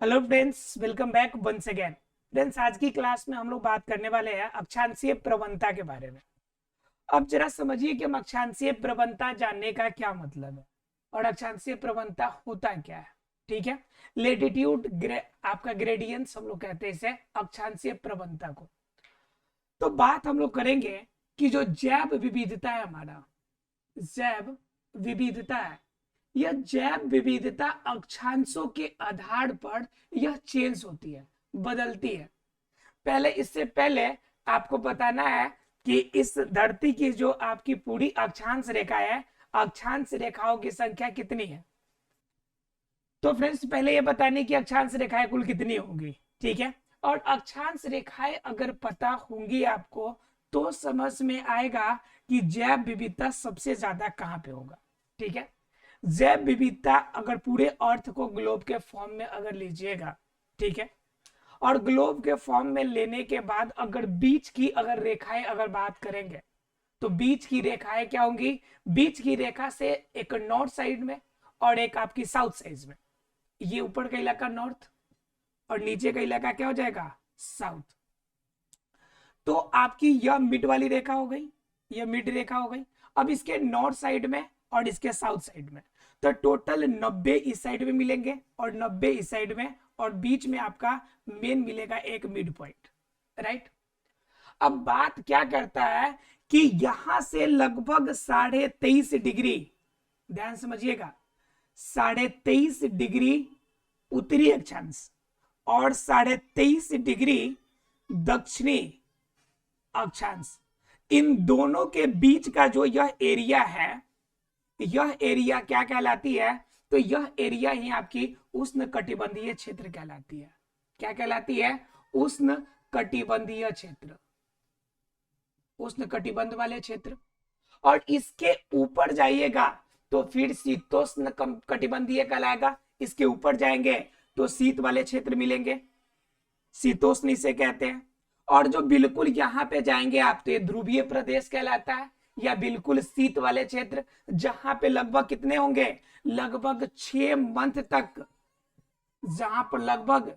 Hello friends, welcome back once again. Friends, आज की class में हम लोग बात करने वाले हैं अक्षांशीय प्रवणता के बारे में। अब जरा समझिए कि हम अक्षांशीय प्रवणता जानने का क्या मतलब है और अक्षांशीय प्रवणता होता क्या है। ठीक है, लेटिट्यूड आपका ग्रेडियंस हम लोग कहते हैं इसे अक्षांशीय प्रवणता को। तो बात हम लोग करेंगे कि जो जैव विविधता है, हमारा जैव विविधता है, यह जैव विविधता अक्षांशों के आधार पर यह चेंज होती है, बदलती है। पहले इससे पहले आपको बताना है कि इस धरती की जो आपकी पूरी अक्षांश रेखा है, अक्षांश रेखाओं की संख्या कितनी है। तो फ्रेंड्स, पहले ये बताने की अक्षांश रेखाएं कुल कितनी होंगी। ठीक है, और अक्षांश रेखाएं अगर पता होंगी आपको तो समझ में आएगा कि जैव विविधता सबसे ज्यादा कहां पे होगा। ठीक है, जैव विविधता अगर पूरे अर्थ को ग्लोब के फॉर्म में अगर लीजिएगा, ठीक है, और ग्लोब के फॉर्म में लेने के बाद अगर बीच की अगर रेखाएं अगर बात करेंगे तो बीच की रेखाएं क्या होंगी। बीच की रेखा से एक नॉर्थ साइड में और एक आपकी साउथ साइड में, ये ऊपर का इलाका नॉर्थ और नीचे का इलाका क्या हो जाएगा, साउथ। तो आपकी यह मिड वाली रेखा हो गई, यह मिड रेखा हो गई। अब इसके नॉर्थ साइड में और इसके साउथ साइड में तो टोटल 90 इस साइड में मिलेंगे और 90 इस साइड में, और बीच में आपका मेन मिलेगा एक मिड पॉइंट, राइट। अब बात क्या करता है कि यहां से लगभग 23.5 डिग्री, ध्यान समझिएगा, 23.5 डिग्री उत्तरी अक्षांश और 23.5 डिग्री दक्षिणी अक्षांश, इन दोनों के बीच का जो यह एरिया है, यह एरिया क्या कहलाती है। तो यह एरिया ही आपकी उष्ण कटिबंधीय क्षेत्र कहलाती है। क्या कहलाती है, उष्ण कटिबंधीय क्षेत्र, उष्ण कटिबंध वाले क्षेत्र। और इसके ऊपर जाइएगा तो फिर शीतोष्ण कटिबंधीय कहलाएगा। इसके ऊपर जाएंगे तो शीत वाले क्षेत्र मिलेंगे, शीतोष्ण इसे कहते हैं। और जो बिल्कुल यहाँ पे जाएंगे आप तो ये ध्रुवीय प्रदेश कहलाता है, या बिल्कुल शीत वाले क्षेत्र, जहां पे लगभग कितने होंगे, लगभग 6 मंथ तक, जहां पर लगभग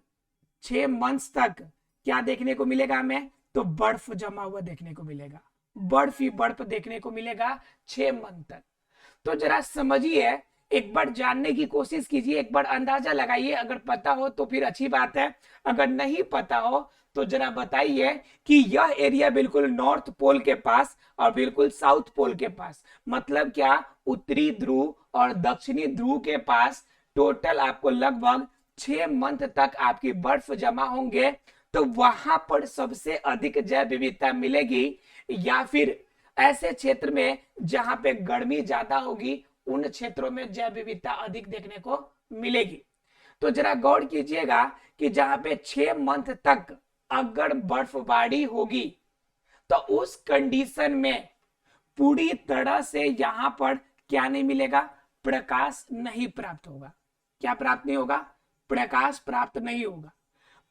6 मंथ तक क्या देखने को मिलेगा हमें, तो बर्फ जमा हुआ देखने को मिलेगा, बर्फ ही बर्फ देखने को मिलेगा 6 मंथ तक। तो जरा समझिए, एक बार जानने की कोशिश कीजिए, एक बार अंदाजा लगाइए। अगर पता हो तो फिर अच्छी बात है, अगर नहीं पता हो तो जरा बताइए कि यह एरिया बिल्कुल नॉर्थ पोल के पास और बिल्कुल साउथ पोल के पास, मतलब क्या, उत्तरी ध्रुव और दक्षिणी ध्रुव के पास टोटल आपको लगभग 6 मंथ तक आपकी बर्फ जमा होंगे। तो वहां पर सबसे अधिक जैव विविधता मिलेगी, या फिर ऐसे क्षेत्र में जहां पे गर्मी ज्यादा होगी उन क्षेत्रों में जैव विविधता अधिक देखने को मिलेगी। तो जरा गौर कीजिएगा कि जहां पे 6 मंथ तक अगर बर्फबारी होगी तो उस कंडीशन में पूरी तरह से यहां पर क्या नहीं मिलेगा, प्रकाश नहीं प्राप्त होगा। क्या प्राप्त नहीं होगा, प्रकाश प्राप्त नहीं होगा।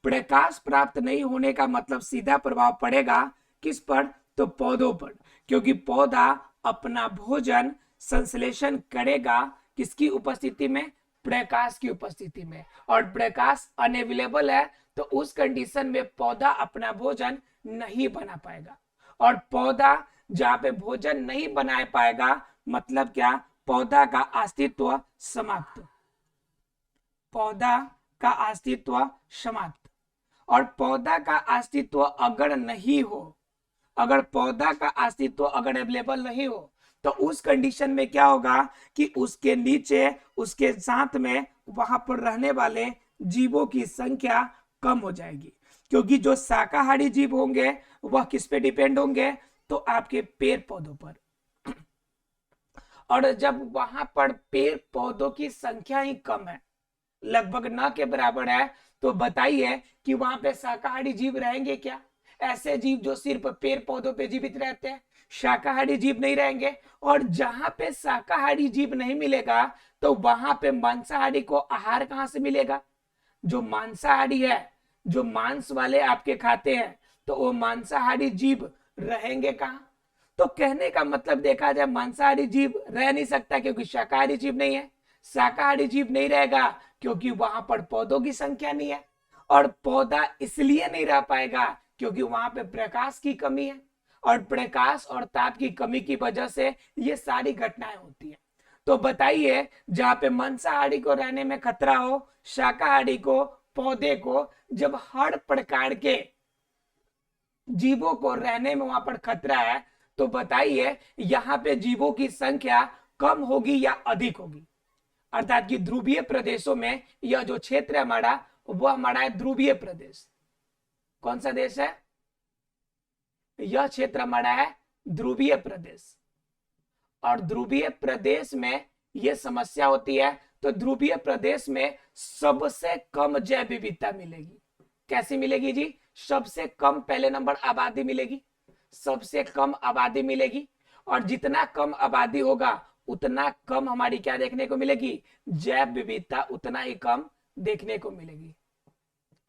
प्रकाश प्राप्त नहीं होने का मतलब सीधा प्रभाव पड़ेगा किस पर, तो पौधों पर, क्योंकि पौधा अपना भोजन संश्लेषण करेगा किसकी उपस्थिति में, प्रकाश की उपस्थिति में। और प्रकाश अनअवेलेबल है तो उस कंडीशन में पौधा अपना भोजन नहीं बना पाएगा। और पौधा जहां पे भोजन नहीं बना पाएगा मतलब क्या, पौधा का अस्तित्व समाप्त, पौधा का अस्तित्व समाप्त। और पौधा का अस्तित्व अगर नहीं हो, अगर पौधा का अस्तित्व अगर अवेलेबल नहीं हो तो उस कंडीशन में क्या होगा कि उसके नीचे, उसके साथ में वहां पर रहने वाले जीवों की संख्या कम हो जाएगी। क्योंकि जो शाकाहारी जीव होंगे वह किस पे डिपेंड होंगे, तो आपके पेड़ पौधों पर। और जब वहां पर पेड़ पौधों की संख्या ही कम है, लगभग न के बराबर है, तो बताइए कि वहां पे शाकाहारी जीव रहेंगे क्या। ऐसे जीव जो सिर्फ पेड़ पौधों पे जीवित रहते हैं, शाकाहारी जीव नहीं रहेंगे। और जहां पे शाकाहारी जीव नहीं मिलेगा तो वहां पे मांसाहारी को आहार कहां से मिलेगा। जो मांसाहारी है, जो मांस वाले आपके खाते हैं, तो वो मांसाहारी जीव रहेंगे कहां। तो कहने का मतलब देखा जाए, मांसाहारी जीव रह नहीं सकता क्योंकि शाकाहारी जीव नहीं है। शाकाहारी जीव नहीं रहेगा क्योंकि वहां पर पौधों की संख्या नहीं है, और पौधा इसलिए नहीं रह पाएगा क्योंकि वहां पे प्रकाश की कमी है, और प्रकाश और ताप की कमी की वजह से ये सारी घटनाएं होती है। तो बताइए, जहां पे मांसाहारी को रहने में खतरा हो, शाकाहारी को, पौधे को, जब हर प्रकार के जीवों को रहने में वहां पर खतरा है, तो बताइए यहाँ पे जीवों की संख्या कम होगी या अधिक होगी? अर्थात कि ध्रुवीय प्रदेशों में यह जो क्षेत्र है हमारा, वो हमारा है ध्रुवीय प्रदेश। कौन सा देश है? यह क्षेत्र हमारा है ध्रुवीय प्रदेश। और ध्रुवीय प्रदेश में यह समस्या होती है, तो ध्रुवीय प्रदेश में सबसे कम जैव विविधता मिलेगी। कैसी मिलेगी जी? सबसे कम, पहले नंबर आबादी मिलेगी, सबसे कम आबादी मिलेगी, और जितना कम आबादी होगा उतना कम हमारी क्या देखने को मिलेगी? जैव विविधता उतना ही कम देखने को मिलेगी।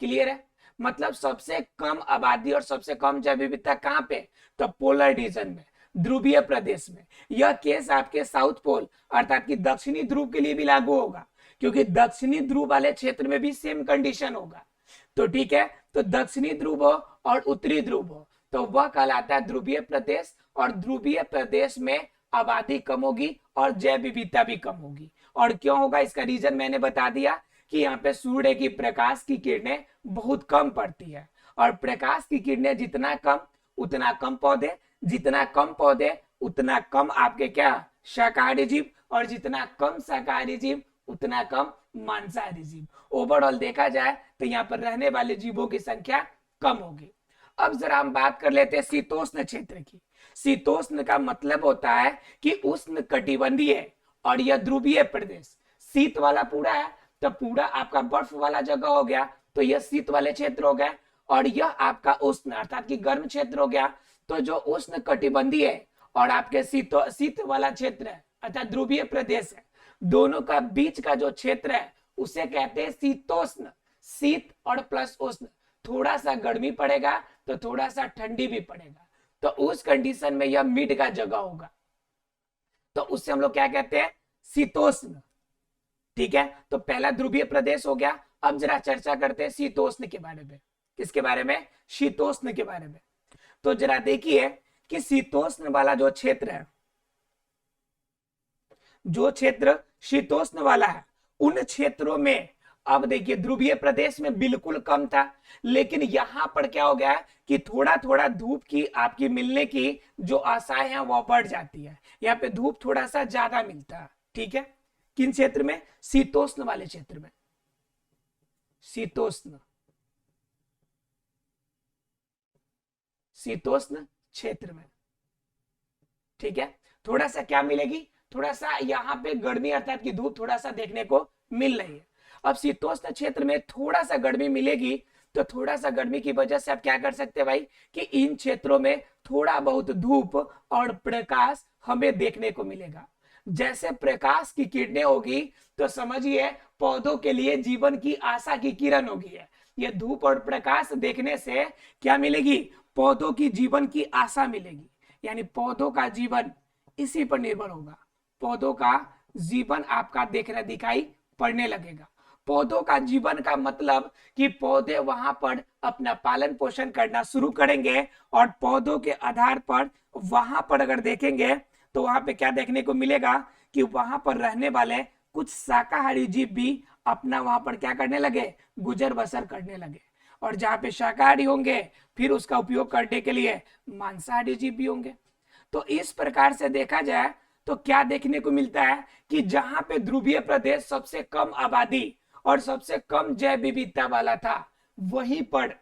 क्लियर है? मतलब सबसे कम आबादी और सबसे कम जैव विविधता कहां पे? तो पोलर रीजन में, ध्रुवीय प्रदेश में। यह केस आपके साउथ पोल अर्थात कि दक्षिणी ध्रुव के लिए भी लागू होगा, क्योंकि दक्षिणी ध्रुव वाले क्षेत्र में भी सेम कंडीशन होगा। तो ठीक है, तो दक्षिणी ध्रुव हो और उत्तरी ध्रुव हो तो वह कहलाता है ध्रुवीय प्रदेश, और ध्रुवीय प्रदेश में आबादी कम होगी और जैव विविधता भी कम होगी। और क्यों होगा इसका रीजन मैंने बता दिया कि यहाँ पे सूर्य की प्रकाश की किरणें बहुत कम पड़ती है, और प्रकाश की किरणें जितना कम उतना कम पौधे, जितना कम पौधे उतना कम आपके क्या? शाकाहारी जीव, और जितना कम शाकाहारी जीव उतना कम मांसाहारी जीव। ओवरऑल देखा जाए तो यहाँ पर रहने वाले जीवों की संख्या कम होगी। अब जरा हम बात कर लेते हैं शीतोष्ण क्षेत्र की। शीतोष्ण का मतलब होता है कि उष्ण कटिबंधीय और यह ध्रुवीय प्रदेश। शीत वाला पूरा है तो पूरा आपका बर्फ वाला जगह हो गया, तो यह शीत वाले क्षेत्र हो गए, और यह आपका उष्ण अर्थात कि गर्म क्षेत्र हो गया। तो जो उष्ण कटिबंधीय है और आपके शीत वाला क्षेत्र है अर्थात ध्रुवीय प्रदेश है, दोनों का बीच का जो क्षेत्र है उसे कहते हैं शीतोष्ण। शीत और प्लस उष्ण, थोड़ा सा गर्मी पड़ेगा तो थोड़ा सा ठंडी भी पड़ेगा, तो उस कंडीशन में यह मिड का जगह होगा, तो उससे हम लोग क्या कहते हैं? शीतोष्ण। ठीक है, तो पहला ध्रुवीय प्रदेश हो गया। अब जरा चर्चा करते हैं शीतोष्ण के बारे में। किसके बारे में? शीतोष्ण के बारे में। तो जरा देखिए कि शीतोष्ण वाला जो क्षेत्र है, जो क्षेत्र शीतोष्ण वाला है, उन क्षेत्रों में अब देखिए ध्रुवीय प्रदेश में बिल्कुल कम था, लेकिन यहां पर क्या हो गया कि थोड़ा थोड़ा धूप की आपकी मिलने की जो आशाएं हैं वह बढ़ जाती है। यहाँ पे धूप थोड़ा सा ज्यादा मिलता है। ठीक है, किन क्षेत्र में? शीतोष्ण वाले क्षेत्र में, शीतोष्ण शीतोष्ण क्षेत्र में। ठीक है, थोड़ा सा क्या मिलेगी? थोड़ा सा यहाँ पे गर्मी अर्थात की धूप थोड़ा सा देखने को मिल रही है। अब शीतोष्ण क्षेत्र में थोड़ा सा गर्मी मिलेगी, तो थोड़ा सा गर्मी की वजह से आप क्या कर सकते हैं भाई कि इन क्षेत्रों में थोड़ा बहुत धूप और प्रकाश हमें देखने को मिलेगा। जैसे प्रकाश की किरणें होगी तो समझिए पौधों के लिए जीवन की आशा की किरण होगी है। ये धूप और प्रकाश देखने से क्या मिलेगी? पौधों की जीवन की आशा मिलेगी, यानी पौधों का जीवन इसी पर निर्भर होगा। पौधों का जीवन आपका देखना दिखाई पड़ने लगेगा। पौधों का जीवन का मतलब कि पौधे वहां पर अपना पालन पोषण करना शुरू करेंगे, और पौधों के आधार पर वहां पर अगर देखेंगे तो वहां पे क्या देखने को मिलेगा कि वहां पर रहने वाले कुछ शाकाहारी जीव भी अपना वहां पर क्या करने लगे? गुजर बसर करने लगे। और जहां पे शाकाहारी होंगे फिर उसका उपयोग करने के लिए मांसाहारी जीव भी होंगे। तो इस प्रकार से देखा जाए तो क्या देखने को मिलता है कि जहां पे ध्रुवीय प्रदेश सबसे कम आबादी और सबसे कम जैव विविधता वाला था, वहीं पर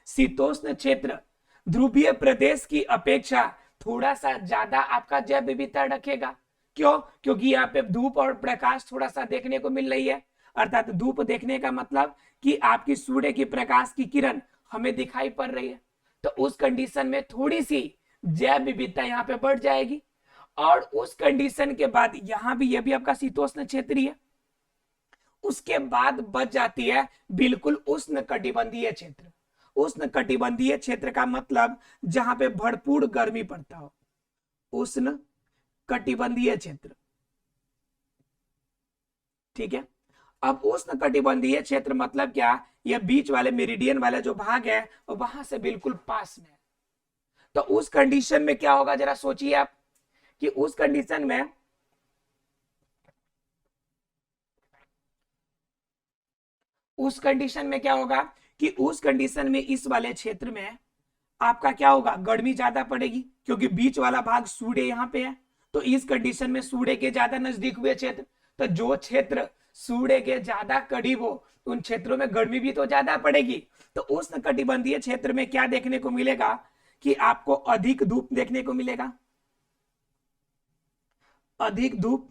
शीतोष्ण क्षेत्र ध्रुवीय प्रदेश की अपेक्षा थोड़ा सा ज्यादा आपका जैव विविधता रखेगा। क्यों? क्योंकि यहाँ पे धूप और प्रकाश थोड़ा सा देखने को मिल रही है। अर्थात धूप देखने का मतलब कि आपकी सूर्य की प्रकाश की किरण हमें दिखाई पड़ रही है, तो उस कंडीशन में थोड़ी सी जैव विविधता यहाँ पे बढ़ जाएगी। और उस कंडीशन के बाद यहां भी यह भी आपका शीतोष्ण क्षेत्र है, उसके बाद बच जाती है बिल्कुल उष्ण कटिबंधीय क्षेत्र। उष्ण कटिबंधीय क्षेत्र का मतलब जहां पे भरपूर गर्मी पड़ता हो, उष्ण कटिबंधीय क्षेत्र। ठीक है, अब उष्ण कटिबंधीय क्षेत्र मतलब क्या, यह बीच वाले मेरिडियन वाला जो भाग है वहां से बिल्कुल पास में। तो उस कंडीशन में क्या होगा, जरा सोचिए आप कि उस कंडीशन में क्या होगा कि उस कंडीशन में इस वाले क्षेत्र में आपका क्या होगा, गर्मी ज्यादा पड़ेगी क्योंकि बीच वाला भाग सूर्य यहाँ पे है। तो इस कंडीशन में सूर्य के ज्यादा नजदीक हुए क्षेत्र, तो जो क्षेत्र सूर्य के ज्यादा करीब हो उन क्षेत्रों में गर्मी भी तो ज्यादा पड़ेगी। तो उष्ण कटिबंधीय क्षेत्र में क्या देखने को मिलेगा कि आपको अधिक धूप देखने को मिलेगा, अधिक धूप।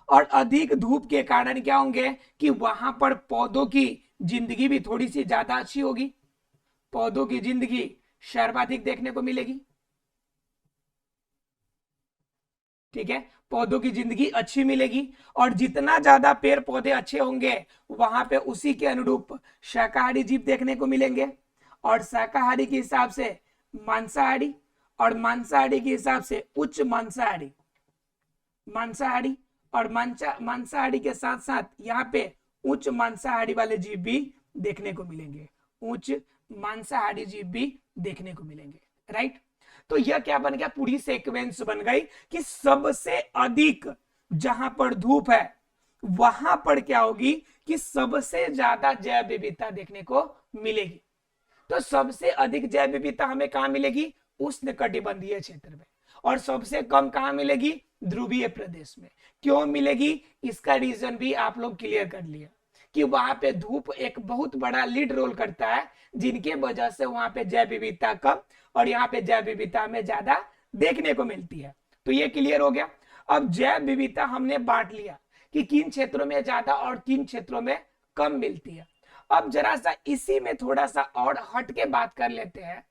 और अधिक धूप के कारण क्या होंगे कि वहां पर पौधों की जिंदगी भी थोड़ी सी ज्यादा अच्छी होगी, पौधों की जिंदगी सर्वाधिक देखने को मिलेगी। ठीक है, पौधों की जिंदगी अच्छी मिलेगी और जितना ज्यादा पेड़ पौधे अच्छे होंगे वहां पे उसी के अनुरूप शाकाहारी जीव देखने को मिलेंगे, और शाकाहारी के हिसाब से मांसाहारी, और मांसाहारी के हिसाब से उच्च मांसाहारी, मांसाहारी और मांसाहारी के साथ साथ यहाँ पे उच्च मांसाहारी वाले जीव भी देखने को मिलेंगे, उच्च मांसाहारी जीव भी देखने को मिलेंगे। राइट, तो यह क्या बन गया, पूरी सीक्वेंस बन गई कि सबसे अधिक जहां पर धूप है वहां पर क्या होगी कि सबसे ज्यादा जैव विविधता देखने को मिलेगी। तो सबसे अधिक जैव विविधता हमें कहां मिलेगी, उष्ण कटिबंधीय क्षेत्र में, और सबसे कम कहां मिलेगी, ध्रुवीय प्रदेश में। क्यों मिलेगी, इसका रीजन भी आप लोग क्लियर कर लिया कि वहां पे धूप एक बहुत बड़ा लीड रोल करता है, जिनके वजह से वहां पे जैव विविधता कम और यहाँ पे जैव विविधता में ज्यादा देखने को मिलती है। तो ये क्लियर हो गया। अब जैव विविधता हमने बांट लिया कि किन क्षेत्रों में ज्यादा और किन क्षेत्रों में कम मिलती है। अब जरा सा इसी में थोड़ा सा और हट के बात कर लेते हैं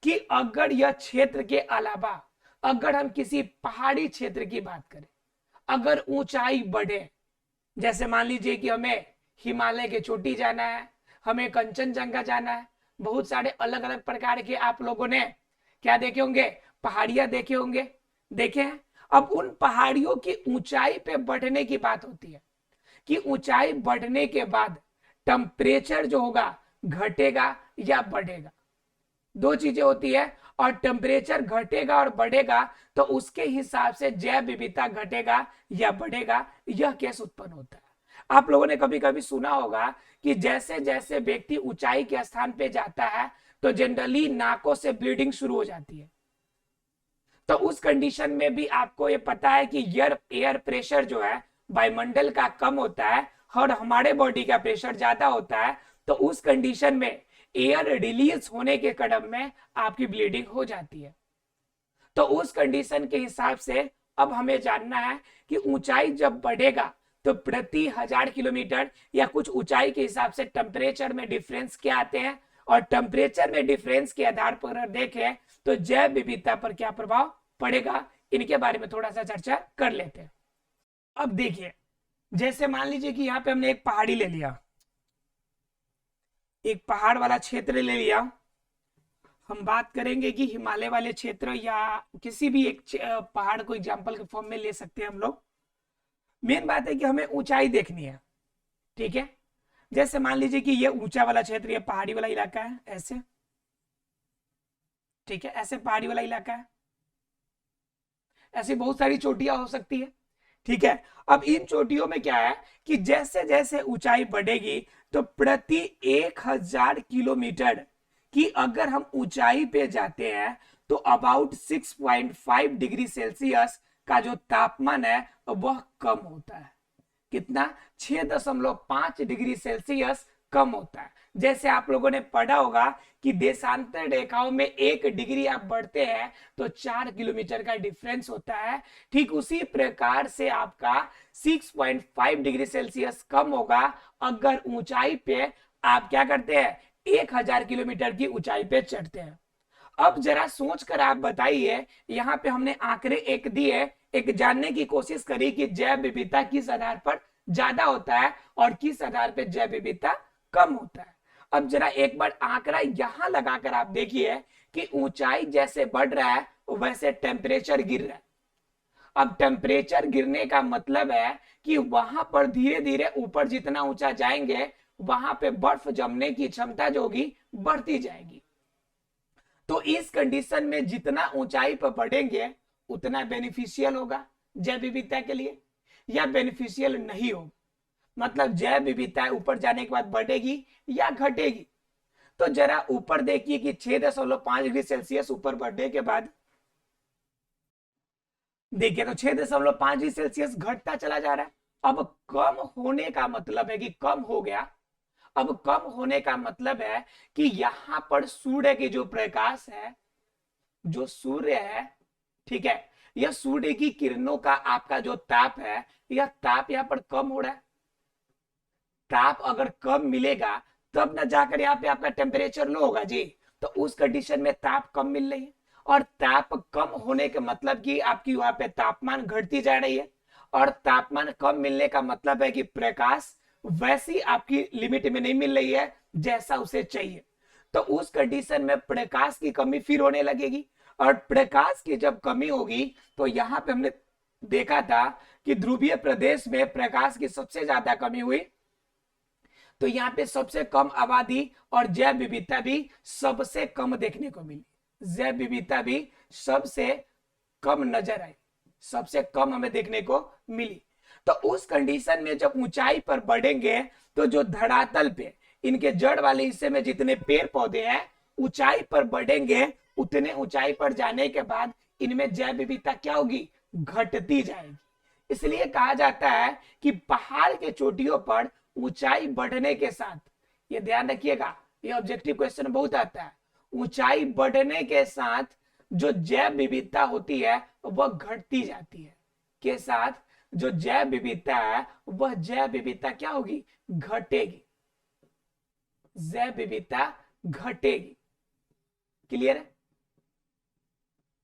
कि अगर यह क्षेत्र के अलावा अगर हम किसी पहाड़ी क्षेत्र की बात करें, अगर ऊंचाई बढ़े, जैसे मान लीजिए कि हमें हिमालय के चोटी जाना है, हमें कंचनजंगा जाना है, बहुत सारे अलग अलग प्रकार के आप लोगों ने क्या देखे होंगे, पहाड़ियां देखे होंगे, देखे हैं। अब उन पहाड़ियों की ऊंचाई पे बढ़ने की बात होती है कि ऊंचाई बढ़ने के बाद टेम्परेचर जो होगा घटेगा या बढ़ेगा, दो चीजें होती है। और टेम्परेचर घटेगा और बढ़ेगा तो उसके हिसाब से जैव विविधता घटेगा या बढ़ेगा, यह केस उत्पन्न होता है। आप लोगों ने कभी कभी सुना होगा कि जैसे जैसे व्यक्ति ऊंचाई के स्थान पे जाता है तो जनरली नाकों से ब्लीडिंग शुरू हो जाती है। तो उस कंडीशन में भी आपको ये पता है कि एयर प्रेशर जो है वायुमंडल का कम होता है और हमारे बॉडी का प्रेशर ज्यादा होता है। तो उस कंडीशन में एयर रिलीज होने के कदम में आपकी ब्लीडिंग हो जाती है। तो उस कंडीशन के हिसाब से अब हमें जानना है कि ऊंचाई जब बढ़ेगा तो प्रति 1000 किलोमीटर या कुछ ऊंचाई के हिसाब से टेम्परेचर में डिफरेंस क्या आते हैं, और टेम्परेचर में डिफरेंस के आधार पर देखें तो जैव विविधता पर क्या प्रभाव पड़ेगा, इनके बारे में थोड़ा सा चर्चा कर लेते हैं। अब देखिए, जैसे मान लीजिए कि यहाँ पे हमने एक पहाड़ी ले लिया, एक पहाड़ वाला क्षेत्र ले लिया। हम बात करेंगे कि हिमालय वाले क्षेत्र या किसी भी एक पहाड़ को एग्जांपल के फॉर्म में ले सकते हैं हम लोग। मेन बात है कि हमें ऊंचाई देखनी है। ठीक है, जैसे मान लीजिए कि ये ऊंचा वाला क्षेत्र, ये पहाड़ी वाला इलाका है, ऐसे। ठीक है, ऐसे पहाड़ी वाला इलाका है, ऐसी बहुत सारी चोटियां हो सकती है। ठीक है, अब इन चोटियों में क्या है कि जैसे जैसे ऊंचाई बढ़ेगी तो प्रति 1000 किलोमीटर की अगर हम ऊंचाई पे जाते हैं तो अबाउट 6.5 डिग्री सेल्सियस का जो तापमान है वह कम होता है। कितना, 6.5 डिग्री सेल्सियस कम होता है। जैसे आप लोगों ने पढ़ा होगा कि देशांतर रेखाओं में 1 डिग्री आप बढ़ते हैं तो 4 किलोमीटर का डिफरेंस होता है। ठीक उसी प्रकार से आपका 6.5 डिग्री सेल्सियस कम होगा अगर ऊंचाई पे आप क्या करते हैं, 1000 किलोमीटर की ऊंचाई पे चढ़ते हैं। अब जरा सोच कर आप बताइए, यहाँ पे हमने आंकड़े एक दिए, एक जानने की कोशिश करी कि जैव विविधता किस आधार पर ज्यादा होता है और किस आधार पर जैव विविधता कम होता है। अब जरा एक बार आंकड़ा यहां लगाकर आप देखिए कि ऊंचाई जैसे बढ़ रहा है वैसे टेम्परेचर गिर रहा है। अब टेम्परेचर गिरने का मतलब है कि वहां पर धीरे धीरे ऊपर जितना ऊंचा जाएंगे वहां पे बर्फ जमने की क्षमता जो होगी बढ़ती जाएगी। तो इस कंडीशन में जितना ऊंचाई पर बढ़ेंगे उतना बेनिफिशियल होगा जैव विविधता के लिए, या बेनिफिशियल नहीं होगा, मतलब जैव विविधता ऊपर जाने के बाद बढ़ेगी या घटेगी। तो जरा ऊपर देखिए कि 6.5 डिग्री सेल्सियस ऊपर बढ़ने के बाद देखिए तो 6.5 डिग्री सेल्सियस घटता चला जा रहा है। अब कम होने का मतलब है कि कम हो गया। अब कम होने का मतलब है कि यहां पर सूर्य की जो प्रकाश है, जो सूर्य है, ठीक है, यह सूर्य की किरणों का आपका जो ताप है, यह ताप यहां पर कम हो रहा है। ताप अगर कम मिलेगा तब ना जाकर यहाँ पे आपका टेम्परेचर लो होगा जी। तो उस कंडीशन में ताप कम मिल रही है, और ताप कम होने का मतलब कि आपकी वहां पे तापमान घटती जा रही है, और तापमान कम मिलने का मतलब है कि प्रकाश वैसी आपकी लिमिट में नहीं मिल रही है जैसा उसे चाहिए। तो उस कंडीशन में प्रकाश की कमी फिर होने लगेगी, और प्रकाश की जब कमी होगी तो यहाँ पे हमने देखा था कि ध्रुवीय प्रदेश में प्रकाश की सबसे ज्यादा कमी हुई। तो यहाँ पे सबसे कम आबादी और जैव विविधता भी सबसे कम देखने को मिली। जैव विविधता भी सबसे कम नजर आई, सबसे कम हमें देखने को मिली। तो उस कंडीशन में जब ऊंचाई पर बढ़ेंगे तो जो धरातल पे इनके जड़ वाले हिस्से में जितने पेड़ पौधे हैं, ऊंचाई पर बढ़ेंगे उतने ऊंचाई पर जाने के बाद इनमें जैव विविधता क्या होगी, घटती जाएगी। इसलिए कहा जाता है कि पहाड़ के चोटियों पर ऊंचाई बढ़ने के साथ, ये ध्यान रखिएगा, ये ऑब्जेक्टिव क्वेश्चन बहुत आता है, ऊंचाई बढ़ने के साथ जो जैव विविधता होती है वह घटती जाती है, के साथ जो जैव विविधता है वह जैव विविधता क्या होगी, घटेगी, जैव विविधता घटेगी। क्लियर है,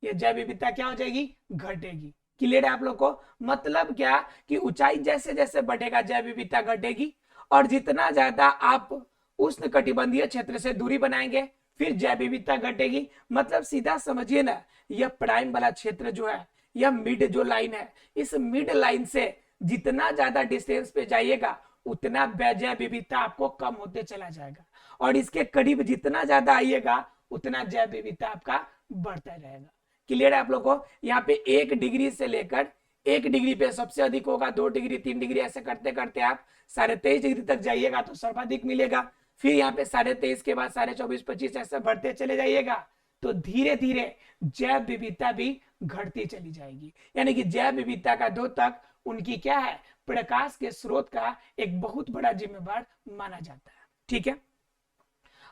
ये जैव विविधता क्या हो जाएगी, घटेगी। क्लियर है आप लोग को, मतलब क्या कि ऊंचाई जैसे जैसे बढ़ेगा जैव विविधता घटेगी, और जितना ज्यादा आप उष्ण कटिबंधीय क्षेत्र से दूरी बनाएंगे फिर जैव विविधता घटेगी। मतलब सीधा समझिए ना, यह प्राइम वाला क्षेत्र जो है, यह मिड जो लाइन है, इस मिड लाइन से जितना ज्यादा डिस्टेंस पे जाइएगा उतना जैव विविधता आपको कम होते चला जाएगा, और इसके करीब जितना ज्यादा आइएगा उतना जैव विविधता आपका बढ़ता जाएगा। क्लियर है आप लोग को, यहाँ पे 1 डिग्री से लेकर 1 डिग्री पे सबसे अधिक होगा, 2 डिग्री 3 डिग्री ऐसे करते करते आप 23.5 डिग्री तक जाइएगा तो सर्वाधिक मिलेगा। फिर यहाँ पे 23.5 के बाद 24.5 25 ऐसे बढ़ते चले जाइएगा तो धीरे धीरे जैव विविधता भी घटती चली जाएगी। यानी कि जैव विविधता का द्योतक उनकी क्या है, प्रकाश के स्रोत का एक बहुत बड़ा जिम्मेवार माना जाता है। ठीक है,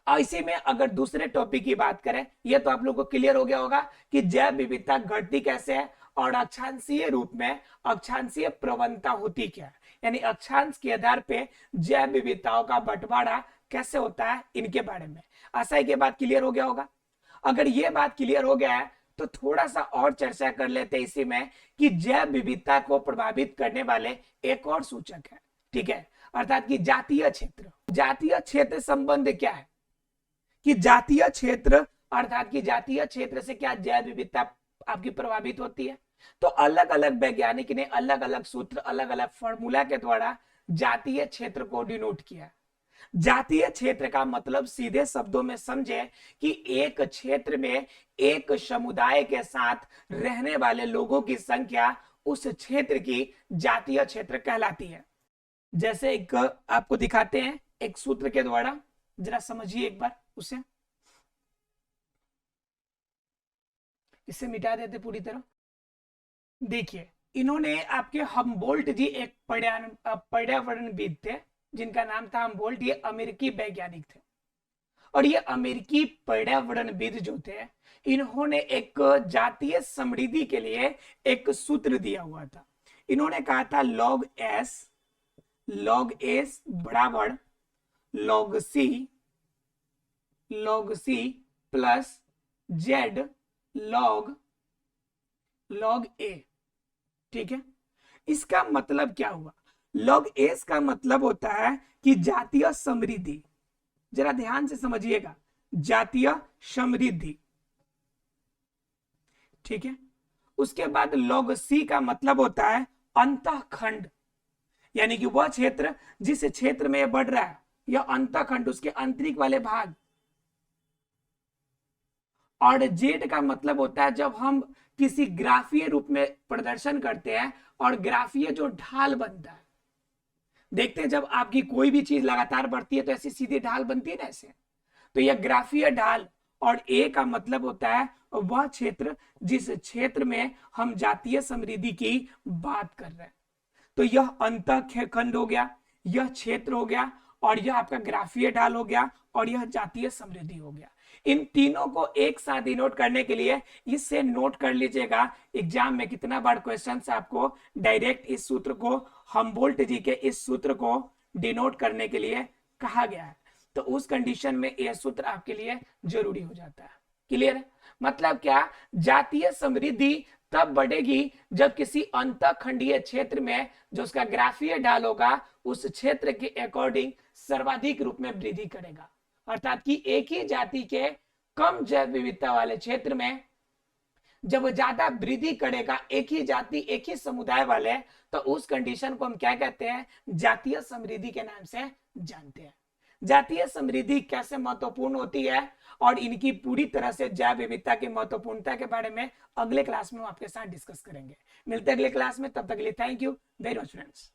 और इसी में अगर दूसरे टॉपिक की बात करें, यह तो आप लोग को क्लियर हो गया होगा कि जैव विविधता घटती कैसे है, और अक्षांशीय रूप में अक्षांशीय प्रवणता होती क्या है, यानी अक्षांश के आधार पे जैव विविधताओं का बंटवारा कैसे होता है, इनके बारे में आशा है कि बात क्लियर हो गया होगा। अगर ये बात क्लियर हो गया है तो थोड़ा सा और चर्चा कर लेते हैं इसी में कि जैव विविधता को प्रभावित करने वाले एक और सूचक है। ठीक है, अर्थात कि जातीय क्षेत्र। जातीय क्षेत्र संबंध क्या है कि जातीय क्षेत्र, अर्थात कि जातीय क्षेत्र से क्या जैव विविधता आपकी प्रभावित होती है। तो अलग अलग वैज्ञानिक ने अलग अलग सूत्र, अलग अलग फॉर्मूला के द्वारा जातीय क्षेत्र को डिनोट किया। जातीय क्षेत्र का मतलब सीधे शब्दों में समझे कि एक क्षेत्र में एक समुदाय के साथ रहने वाले लोगों की संख्या उस क्षेत्र की जातीय क्षेत्र कहलाती है। जैसे एक आपको दिखाते हैं एक सूत्र के द्वारा, जरा समझिए एक बार उसे, इसे मिटा देते पूरी तरह। देखिए, इन्होंने आपके हम्बोल्ट जी एक पर्यावरणविद थे जिनका नाम था हम्बोल्ट, ये अमेरिकी वैज्ञानिक थे, और ये अमेरिकी पर्यावरणविद जो थे इन्होंने एक जातीय समृद्धि के लिए एक सूत्र दिया हुआ था। इन्होंने कहा था लॉग एस बराबर log C plus Z log A. ठीक है, इसका मतलब क्या हुआ, लॉग एस का मतलब होता है कि जातीय समृद्धि, जरा ध्यान से समझिएगा, जातीय समृद्धि। ठीक है, उसके बाद log C का मतलब होता है अंतःखंड, यानी कि वह क्षेत्र जिस क्षेत्र में बढ़ रहा है, यह अंतःखंड, उसके आंतरिक वाले भाग। और जेड का मतलब होता है जब हम किसी ग्राफीय रूप में प्रदर्शन करते हैं और ग्राफीय जो ढाल बनता है, देखते हैं जब आपकी कोई भी चीज लगातार बढ़ती है तो ऐसी सीधी ढाल बनती है ना ऐसे, तो यह ग्राफीय ढाल। और ए का मतलब होता है वह क्षेत्र जिस क्षेत्र में हम जातीय समृद्धि की बात कर रहे हैं। तो यह अंतःखंड हो गया, यह क्षेत्र हो गया, और यह आपका ग्राफीय ढाल हो गया, और यह जातीय समृद्धि हो गया। इन तीनों को एक साथ डिनोट करने के लिए इससे नोट कर लीजिएगा, एग्जाम में कितना बार क्वेश्चन आपको डायरेक्ट इस सूत्र को, हमबोल्ट जी के इस सूत्र को डिनोट करने के लिए कहा गया है। तो उस कंडीशन में यह सूत्र आपके लिए जरूरी हो जाता है। क्लियर है? मतलब क्या, जातीय समृद्धि तब बढ़ेगी जब किसी अंतःखंडीय क्षेत्र में जो उसका ग्राफीय ढाल होगा उस क्षेत्र के अकॉर्डिंग सर्वाधिक रूप में वृद्धि करेगा। अर्थात कि एक ही जाति के कम जैव विविधता वाले क्षेत्र में जब ज्यादा वृद्धि करेगा एक ही जाति एक ही समुदाय वाले, तो उस कंडीशन को हम क्या कहते हैं, जातीय समृद्धि के नाम से जानते हैं। जातीय समृद्धि कैसे महत्वपूर्ण होती है और इनकी पूरी तरह से जैव विविधता की महत्वपूर्णता के बारे में अगले क्लास में हम आपके साथ डिस्कस करेंगे। मिलते हैं अगले क्लास में, तब तक के लिए thank you very much friends.